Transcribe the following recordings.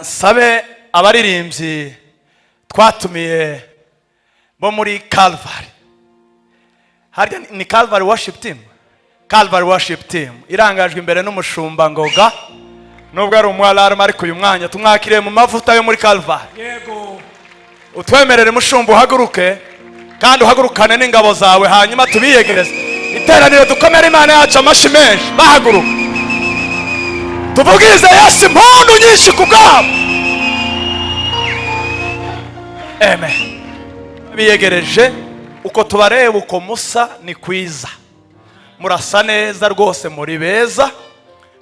sabe abaririmbyi twatumiye bo muri Calvary. Harya ni Calvary worship team. Calvary worship team irangajwe imbere n'umushumba Ngoga, nubwo ari umwalarma ariko uyu mwanya tumwakiriye mu mavuta yo muri Calvary. Yego. Utwemerere mushumba uhaguruke kandi uhagurukane n'ingabo zawe, hanyuma tubiyegereze iteraniro dukomere Imana yacu amashi menshi. Bahaguruka tuvugize Yesu impundu nyinshi kubwabo. Amen. Biyegereje uko tubareba uko musa ni kwiza, murasa neza rwose, muri beza,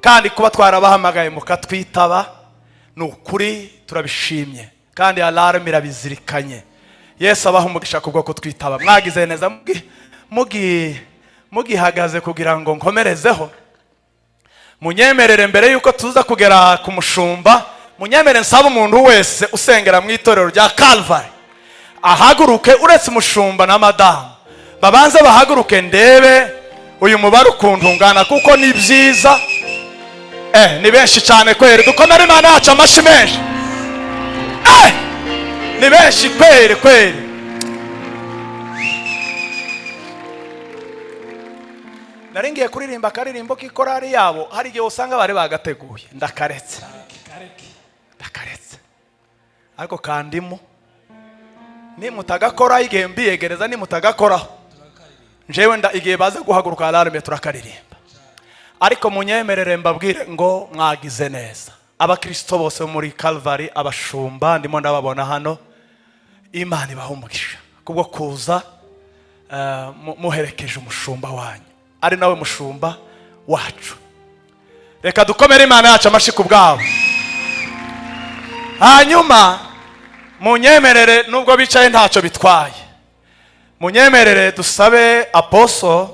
kandi kuba twarabahamagaye mukatwitaba ni ukuri turabishimye, kandi alarme irabizirikanye. Yesu abaha umugisha kubwo kutwitaba. Mwagize neza mugihagaze kugira ngo nkomerezeho. Munyemerere mbere yuko tuza kugera ku mushumba, munyemerere nsaba umuntu wese usengera mu itorero rya Calvary ahaguruke, uretse umushumba na madamu babanze bahaguruke, ndebe uyu mubare ukuntungana kuko ni byiza. Ni benshi cyane kweri, dukomere Imana yacu amashi menshi. Ni benshi kweri. Naringiye kuririmba akaririmbo k'ikorari yabo, hari igihe usanga bari bagateguye, ndakaretse ariko kandimo ni mutagakora igihe mbiyegereza, ni mutagakoraho njewe igihe baze guhaguruka alarme turakaririmba. Ariko munyemerere mbabwire ngo mwagize neza. Abakristo bose muri Calvary, abashumba ndimo ndababona hano, Imana ibaha umugisha kubwo kuza muherekeje umushumba wanyu, ari nawe mushumba wacu. Reka dukomere Imana yacu amashi kubwabo. Hanyuma munyemerere, nubwo bicaye ntacyo bitwaye, munyemerere dusabe apostle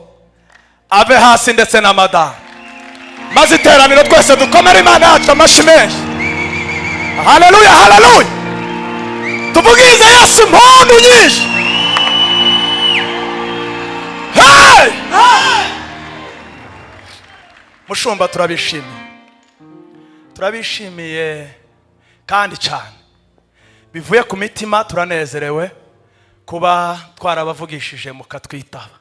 ave hasi ndetse na madamu, maze iteraniro twese dukomere Imana yacu amashi menshi. Haleluya. Tuvugize Yesu impundu nyinshi. Mushumba turabishimiye kandi cyane bivuye ku mitima. Turanezerewe kuba twarabavugishije mukatwitaba,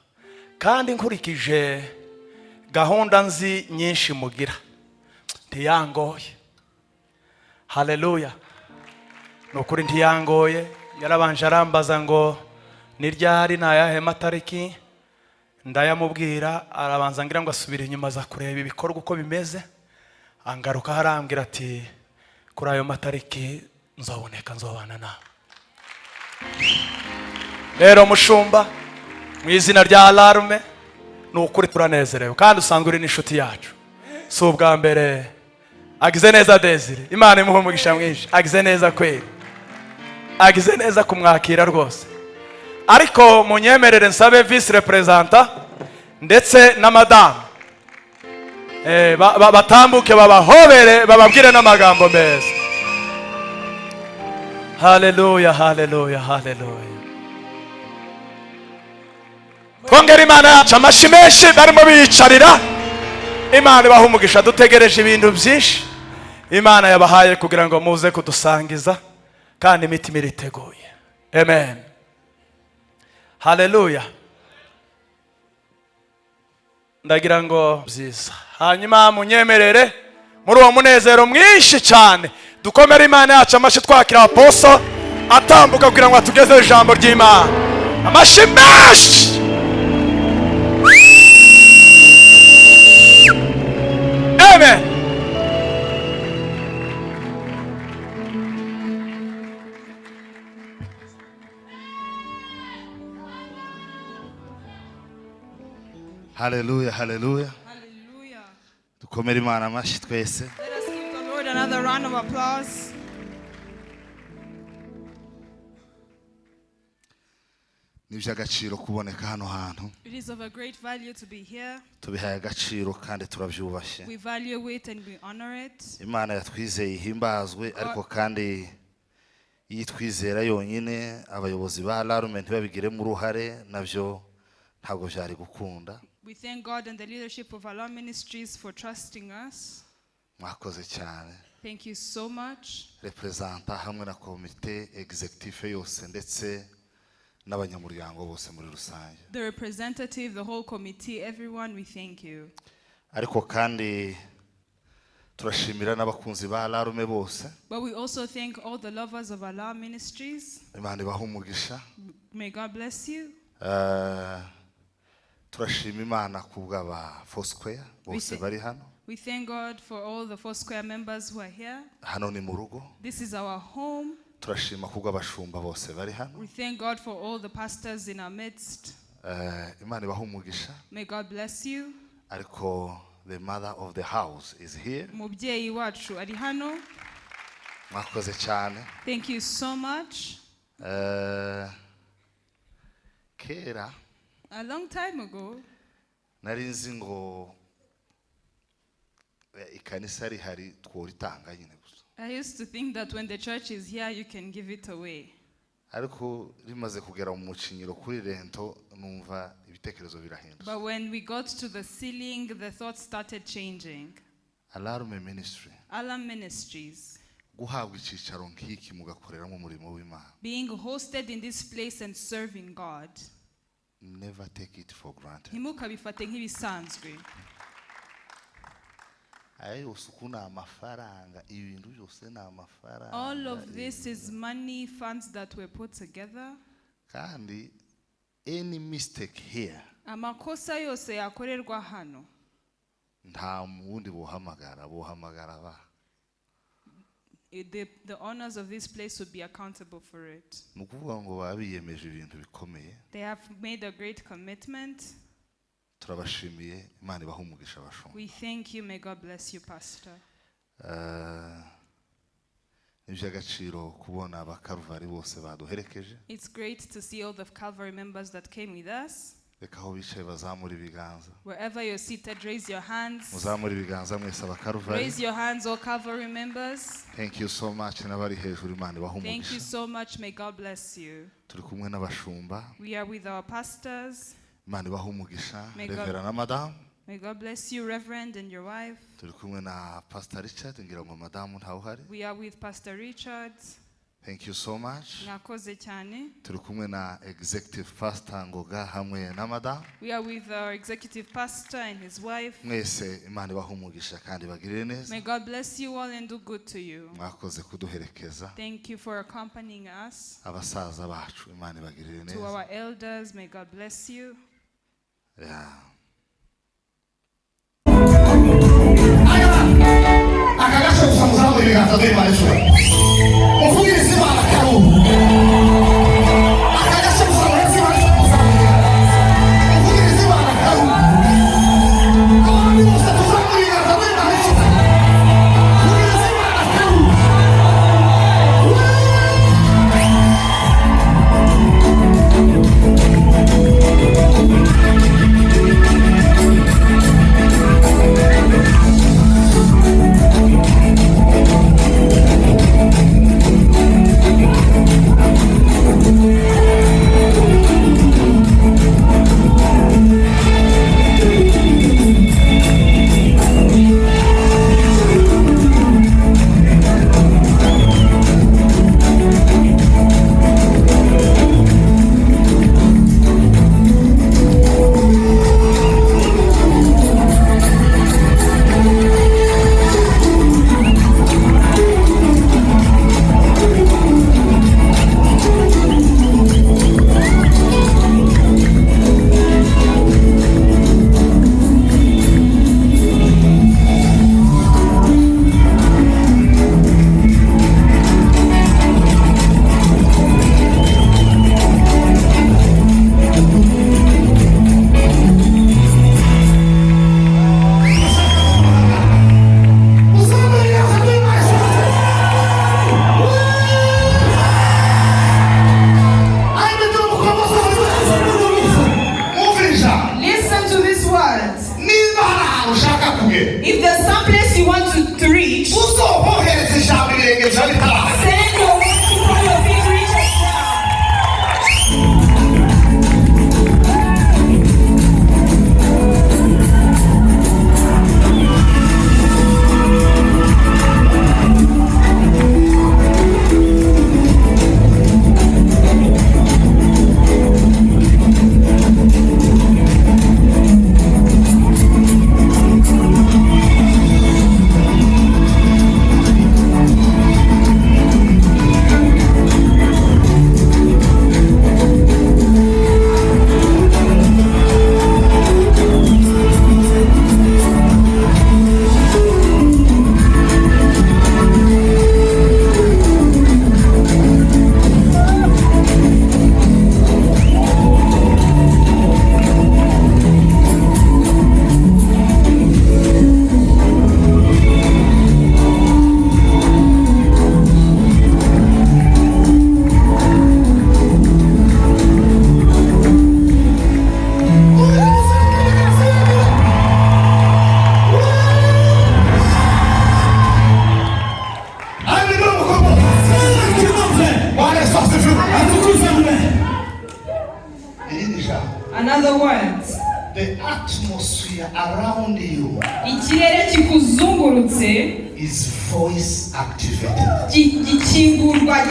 kandi nkurikije gahunda nzi nyinshi mugira ntiyangoye. Haleluya. Nukuri ntiyangoye. Yarabanje arambaza ngo niryari nayahe matariki, ndayamubwira, arabanza ngira ngo asubire inyuma za kureba ibikorwa uko bimeze, angaruka harambwira ati kuri ayo matariki nzoboneka, nzobana nawe. Rero mushumba, mu izina rya alarme, nukuri turanezerewe kandi usanzwe uri n'inshuti yacu. Si ubwa mbere. Agize neza Desire, Imana imuhe umugisha mwinshi. Agize neza kweli, agize neza kumwakira rwose. Ariko munyemerere nsabe vice representa ndetse na madamu batambuke babahobere, bababwire n'amagambo meza. Haleluya. Twongere Imana yacu amashi menshi. Barimo biyicarira, Imana ibaha umugisha. Dutegereje ibintu byinshi Imana yabahaye kugira ngo muze kudusangiza, kandi imitima iriteguye. Amen. Haleluya. Ndagira ngo byiza. Hanyuma munyemerere muri uwo munezero mwinshi cyane dukomere Imana yacu amashi, twakira apostle atambuka kugira ngo atugeze ijambo ry'Imana. Amashi menshi. Amen. Hallelujah. Dukomere Imana amashi twese. Let us give the Lord another round of applause. Niby'agaciro kuboneka hano hantu. It is of a great value to be here. Tubihaye agaciro kandi turabyubashye. We value it and we honor it. Imana yatwizeye ihimbazwe, ariko kandi yitwizera yonyine abayobozi ba alarme ntibabigiremo uruhare navyo ntabwo byari gukunda. We thank God and the leadership of Alarm Ministries for trusting us. Mwakoze cyane. Thank you so much. Representa hamwe na komite executive yose ndetse n'abanyamuryango bose muri rusange. The representative, the whole committee, everyone, we thank you. Ariko kandi turashimira n'abakunzi ba alarme bose. But we also thank all the lovers of Alarm Ministries. Imana ibahe umugisha. May God bless you. Turashima Imana kubw'aba Foursquare bose bari hano. We thank God for all the Foursquare members who are here. Hano ni mu rugo. This is our home. Turashima kubw'abashumba bose bari hano. We thank God for all the pastors in our midst. Imana ibahe umugisha. May God bless you. Ariko the mother of the house is here. Mubyeyi wacu ari hano. Mwakoze cyane. Thank you so much. Kera A long time ago, nari nzi ngo ikanisa rihari tworitanga nyine gusa. I used to think that when the church is here, you can give it away. Ariko rimaze kugera mu mucinyiro kuri rento numva ibitekerezo birahindutse. But when we got to the ceiling, the thoughts started changing. Alarme ministry. Alarm Ministries, Guhabwa icicaro nk'iki mugakoreramo umurimo w'Imana. being hosted in this place and serving God. Never take it for granted. Ntimukabifate nk'ibisanzwe. Ayo sukuna amafaranga ibintu byose na amafaranga. All of this is money, funds that were put together. Kandi any mistake here Amakosa yose yakorerwa hano. nta wundi buhamagara ba. The owners of this place would be accountable for it. Nukuvuga ngo babiyemeje ibintu bikomeye. They have made a great commitment. Turabashimiye Imana ibahe umugisha abashumba. We thank you. May God bless you, Pastor. N'iby'agaciro kubona abakaruvari bose baduherekeje. It's great to see all the Calvary members that came with us. Reka aho bicaye bazamura ibiganza. Wherever you're seated, raise your hands. Muzamura ibiganza mwese abakaruvari. Raise your hands, all Calvary members. Thank you so much n'abari hejuru Imana ibahe umugisha. Thank you so much. May God bless you. Turi kumwe n'abashumba. We are with our pastors. Imana ibahe umugisha. May God- Reverend na Madamu. May God bless you, Reverend, and your wife. Turi kumwe na Pastor Richard ngira ngo Madamu ntawuhari. We are with Pastor Richard. Thank you so much. Mwakoze cyane. Turi kumwe na Executive Pastor Ngoga hamwe na Madamu. We are with our executive pastor and his wife. Mwese Imana ibahe umugisha kandi bagirire neza. May God bless you all and do good to you. Mwakoze kuduherekeza. Thank you for accompanying us. Abasaza bacu Imana ibagirire To our neza. elders, may God bless you. Yeah. Akagasho kusamuzamo ibiganza by'Imana ishobora. Muvugirize Imana karungu. Akagasho kusamuzamo Imana ishobora. Muvugirize Imana karungu. Abandi bose tuzamura ibiganza by'Imana ishobora. Muvugirize Imana karungu. other words, the atmosphere around you ikirere kikuzungurutse is voice activated.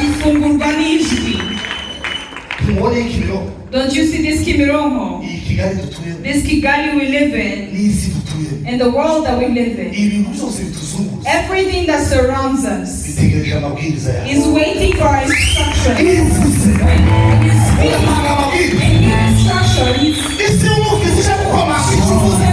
gifungurwa n'ijwi. Tumubone ikibiro. Don't you see this Kimirongo? Iyi Kigali dutuyemo. This Kigali we live in, N'isi dutuyemo. and the world that we live in. Ibintu byose bituzunguza. Everything that surrounds us Bitegereje amabwiriza yawe. is waiting for our instruction. Ivuze. When you speak Utanga amabwiriza. and give instructions, Isi y'umwuka izija gukomanga ikivuze.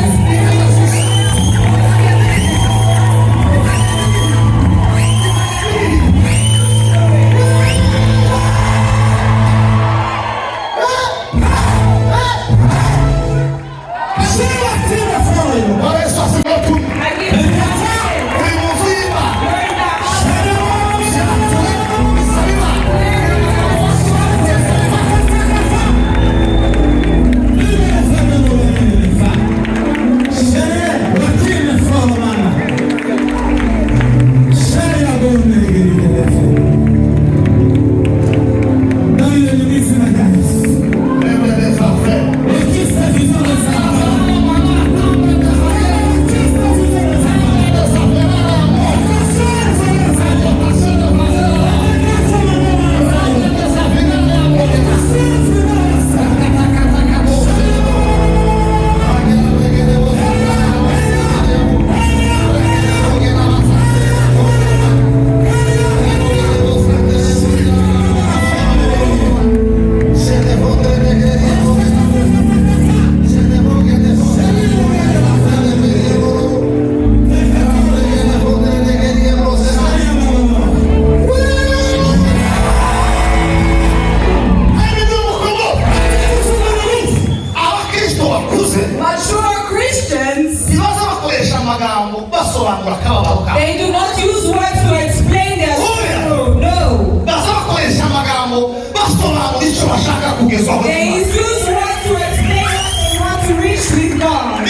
they do not use words to explain their sorrow. No. They use words to explain what they want to reach with God.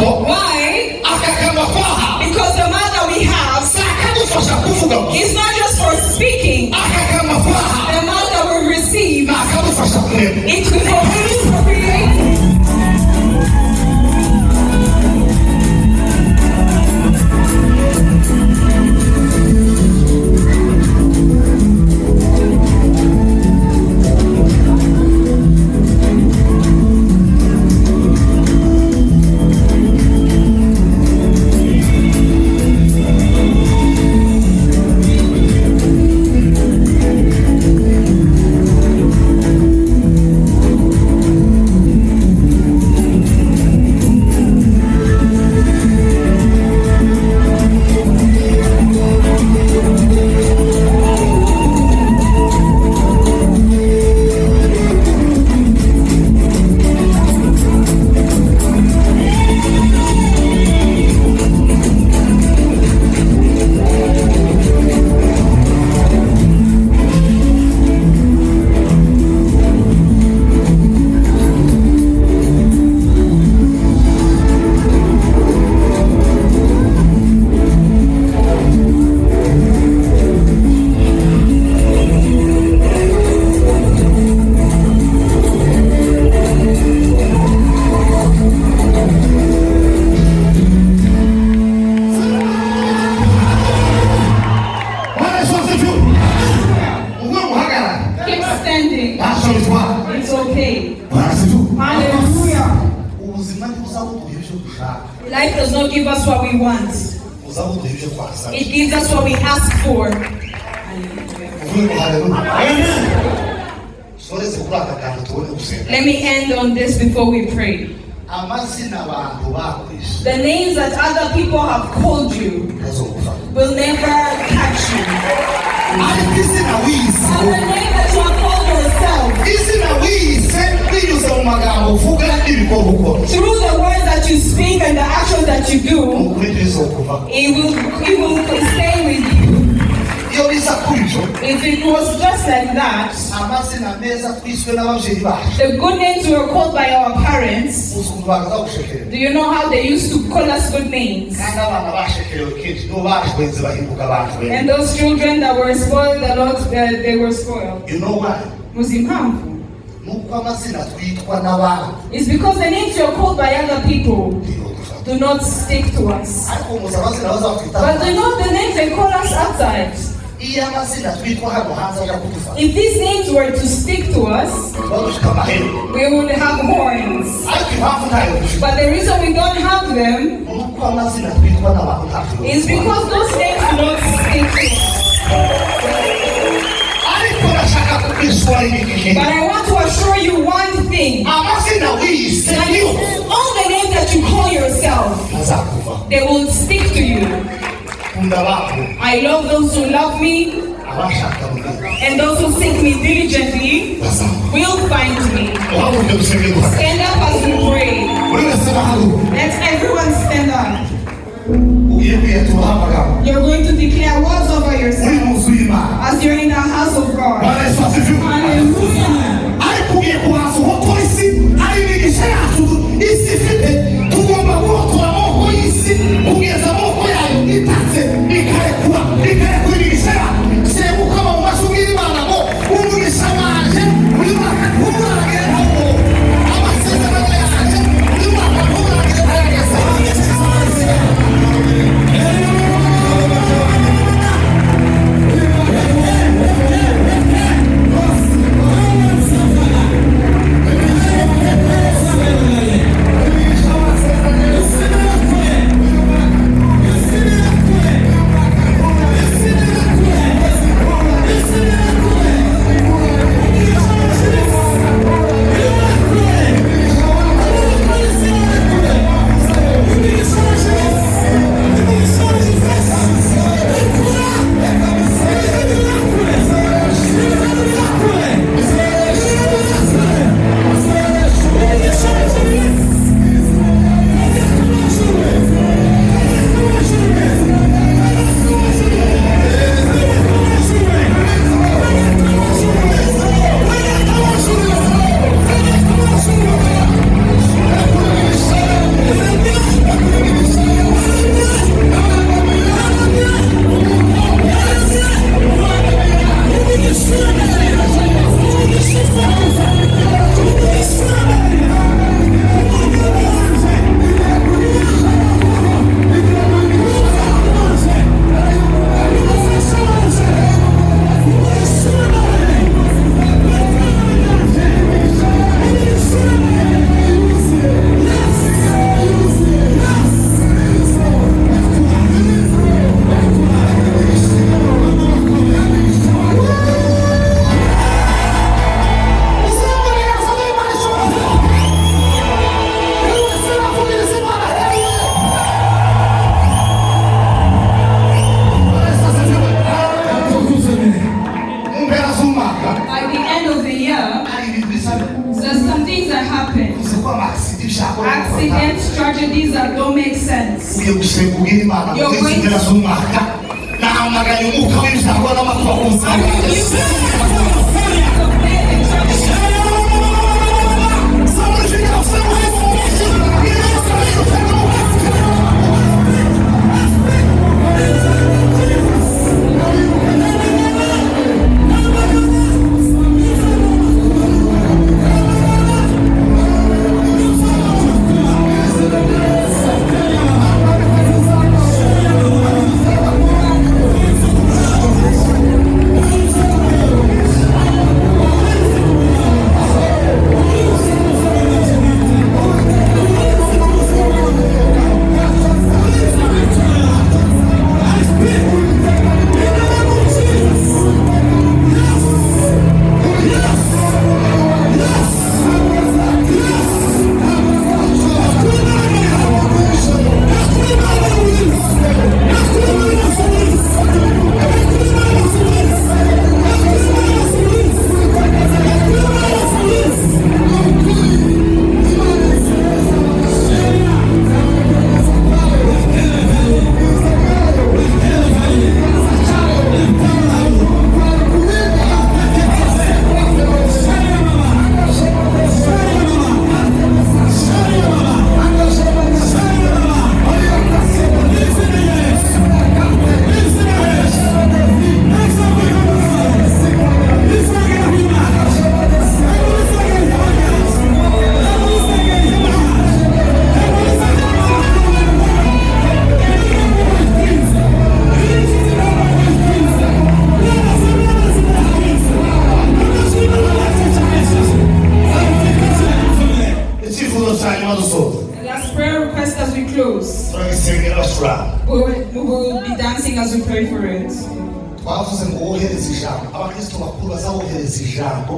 Why? Because the man that we have is not just for speaking. The man that we receive, it will be for creating. It's okay. Hallelujah. Life does not give us what we want. It gives us what we ask for. Let me end on this before we pray. The names that other people have called you will never catch you. And the name that you have called yourself, through the words that you speak and the actions that you do, it will stay with you. If it was just like that, the good names we were called by our parents, do you know how they used to call us good names? And those children that were spoiled, they were spoiled. You know why? Muzimpamvu. nuko amazina twitwa n'abandi It's because the names you're called by other people do not stick to us. ariko muzi amazina bazatwita But do you know the names they call us outside? iyo amazina twitwa hano hanze ajya kudufata If these names were to stick to us, badufite amahembe we would have horns. ariko impamvu ntayo dufite But the reason we don't have them nuko amazina twitwa n'abantu ntabwo is because those names do not stick to us. ariko ndashaka kubwisura ibintu But I want to assure you one thing. amazina wiyise That niyo all the names that you call yourself, azakuva they will stick to you. kunda abantu I love those who love me, abashaka mbere and those who seek me diligently bazaba will find me. uhaguruke dusenge duhagaze Stand up as we pray. buri wese bahaguruke Let everyone stand up. ugiye kwiyaturaho amagambo You're going to declare words over uri yourself mu nzu y'imana as you're in the house of God. bwana yesu asifiwe Hallelujah. ariko ugiye kubanza uhotora isi ari imigisha yacu isi ifite tugomba guhotora amaboko y'isi kugeza amaboko yayo itatse ikarekura imigisha yacu sebuka mu maso y'imana ngo umugisha waje uyu mwaka nturageraho amasezerano yaje uyu mwaka nturageraho Accidents, tragedies that don't make sense. ugiye gusengurira imana You're ngo going izina z'umwaka nahamagaye umwuka w'ibyago n'amakuba ku buzima pray for it. twavuze ngo wohereze ijambo abakristo bakuru bazawohereza ijambo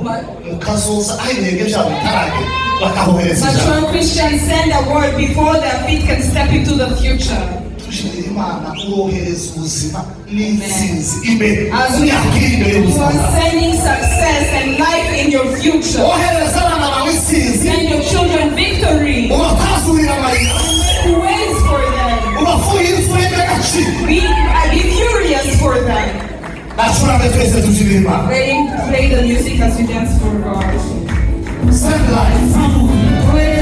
mukazoza aho ibirenge byabo bitarage bakahohereza ijambo. Mature Christians send a word before their feet can step into the future. tushimira Imana urohereza ubuzima n'intsinzi imbere As you are sending success and life in your future. wohereza abana bawe intsinzi. Send your children victory. ubapazurira amarira. Make ways for them. ubafuye imfura y'agaciro. Be furious for them. nacuranga twese tushimira Imana. Play the music as we dance for God. Send life.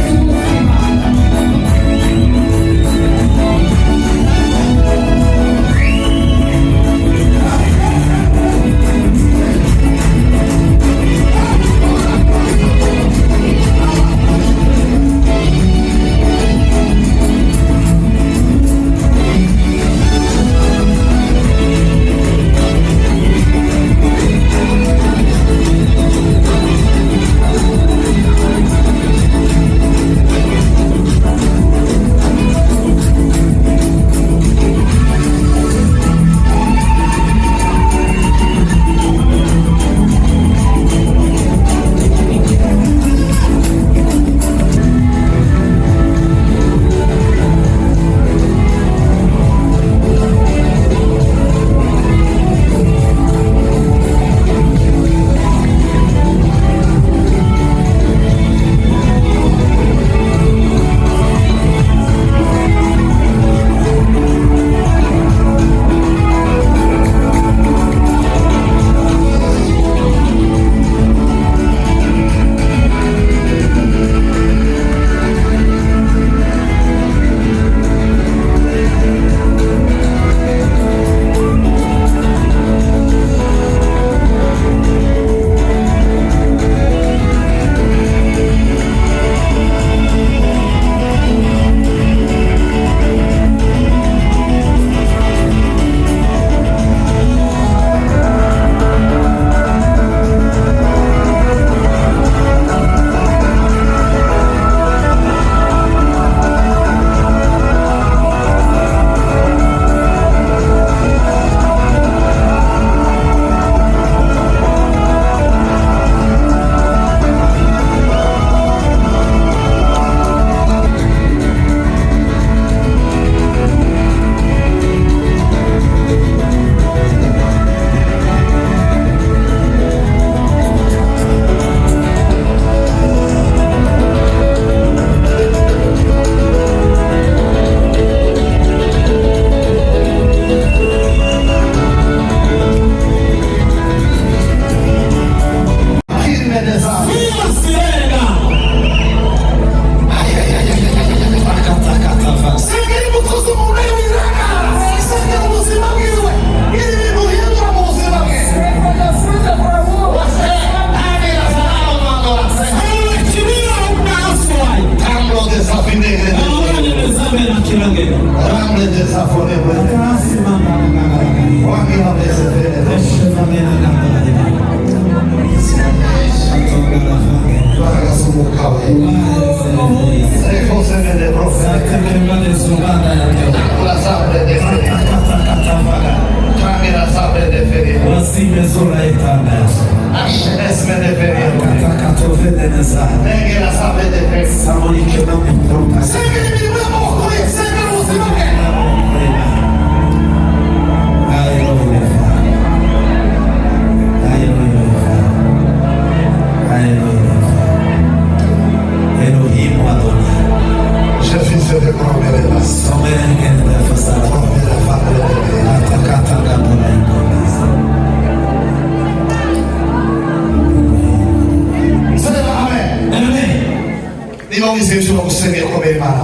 Niba wizeye ushobora gusengera ukomeye Imana.